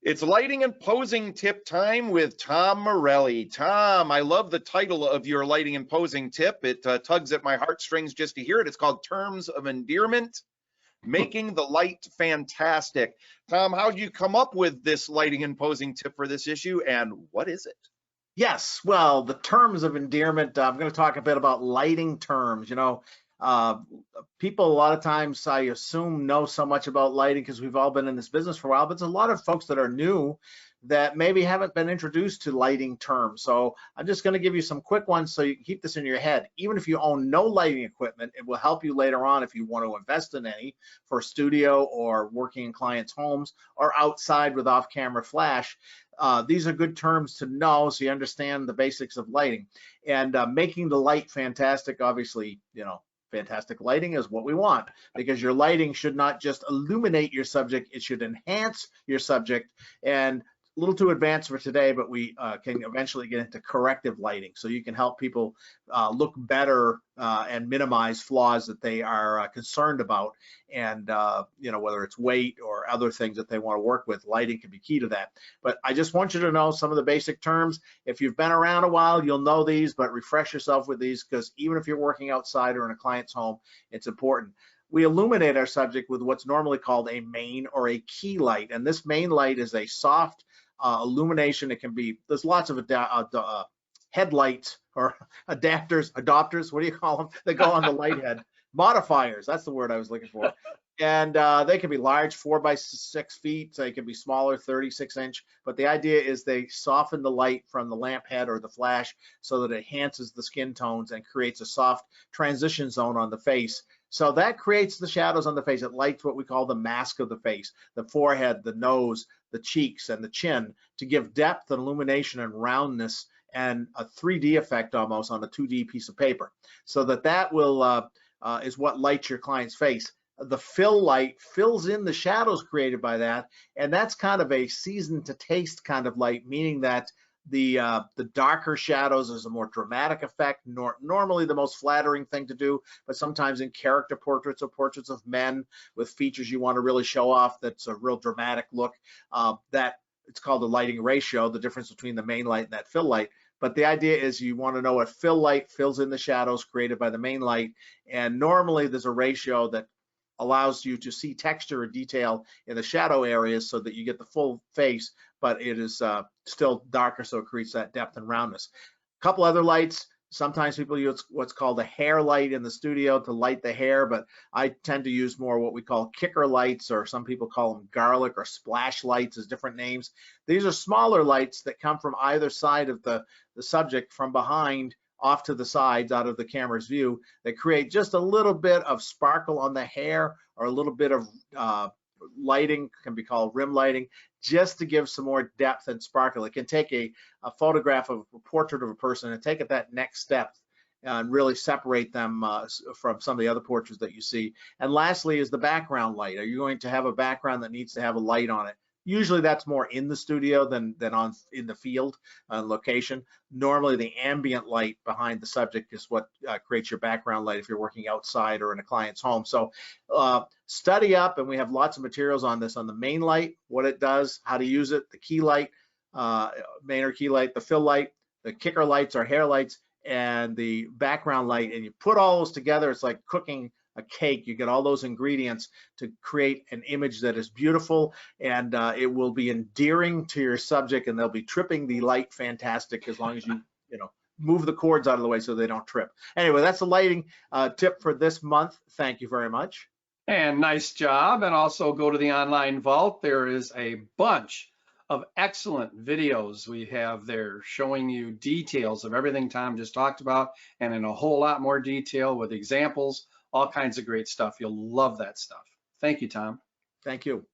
It's lighting and posing tip time with Tom Morelli. Tom, I love the title of your lighting and posing tip. It tugs at my heartstrings just to hear it. It's called Terms of Endearment, Making the Light Fantastic. Tom, how did you come up with this lighting and posing tip for this issue, and what is it? Yes, well, the terms of endearment, I'm going to talk a bit about lighting terms. Uh, People a lot of times, I assume, know so much about lighting because we've all been in this business for a while, but there's a lot of folks that are new that maybe haven't been introduced to lighting terms. So I'm just going to give you some quick ones so you can keep this in your head. Even if you own no lighting equipment, it will help you later on if you want to invest in any for studio or working in clients' homes or outside with off-camera flash. These are good terms to know so you understand the basics of lighting. And making the light fantastic, obviously, fantastic lighting is what we want, because your lighting should not just illuminate your subject, it should enhance your subject. And a little too advanced for today, but we can eventually get into corrective lighting, so you can help people look better and minimize flaws that they are concerned about. And whether it's weight or other things that they want to work with, lighting can be key to that. But I just want you to know some of the basic terms. If you've been around a while, you'll know these, but refresh yourself with these, because even if you're working outside or in a client's home, it's important. We illuminate our subject with what's normally called a main or a key light, and this main light is a soft illumination. It can be, there's lots of headlights or adapters, what do you call them? They go on the light head. Modifiers, that's the word I was looking for. And they can be large, 4 by 6 feet. They can be smaller, 36-inch. But the idea is they soften the light from the lamp head or the flash so that it enhances the skin tones and creates a soft transition zone on the face. So that creates the shadows on the face. It lights what we call the mask of the face, the forehead, the nose, the cheeks, and the chin, to give depth and illumination and roundness and a 3D effect almost on a 2D piece of paper. So that will is what lights your client's face. The fill light fills in the shadows created by that, and that's kind of a season to taste kind of light, meaning that the darker shadows is a more dramatic effect, normally the most flattering thing to do, but sometimes in character portraits or portraits of men with features you want to really show off, that's a real dramatic look. That it's called the lighting ratio, the difference between the main light and that fill light. But the idea is you want to know what fill light fills in the shadows created by the main light, and normally there's a ratio that allows you to see texture or detail in the shadow areas so that you get the full face, but it is still darker, so it creates that depth and roundness. A couple other lights. Sometimes people use what's called a hair light in the studio to light the hair, but I tend to use more what we call kicker lights, or some people call them garlic or splash lights as different names. These are smaller lights that come from either side of the subject, from behind off to the sides out of the camera's view, that create just a little bit of sparkle on the hair, or a little bit of lighting, can be called rim lighting, just to give some more depth and sparkle. It can take a photograph of a portrait of a person and take it that next step and really separate them from some of the other portraits that you see. And lastly is the background light. Are you going to have a background that needs to have a light on it? Usually that's more in the studio than in the field location. Normally the ambient light behind the subject is what creates your background light if you're working outside or in a client's home. So study up, and we have lots of materials on this, on the main light, what it does, how to use it, the key light, main or key light, the fill light, the kicker lights or hair lights, and the background light. And you put all those together, it's like cooking a cake. You get all those ingredients to create an image that is beautiful, and it will be endearing to your subject, and they'll be tripping the light fantastic as long as you move the cords out of the way so they don't trip. Anyway, that's the lighting tip for this month. Thank you very much. And nice job. And also go to the online vault. There is a bunch of excellent videos we have there showing you details of everything Tom just talked about, and in a whole lot more detail with examples, all kinds of great stuff. You'll love that stuff. Thank you, Tom. Thank you.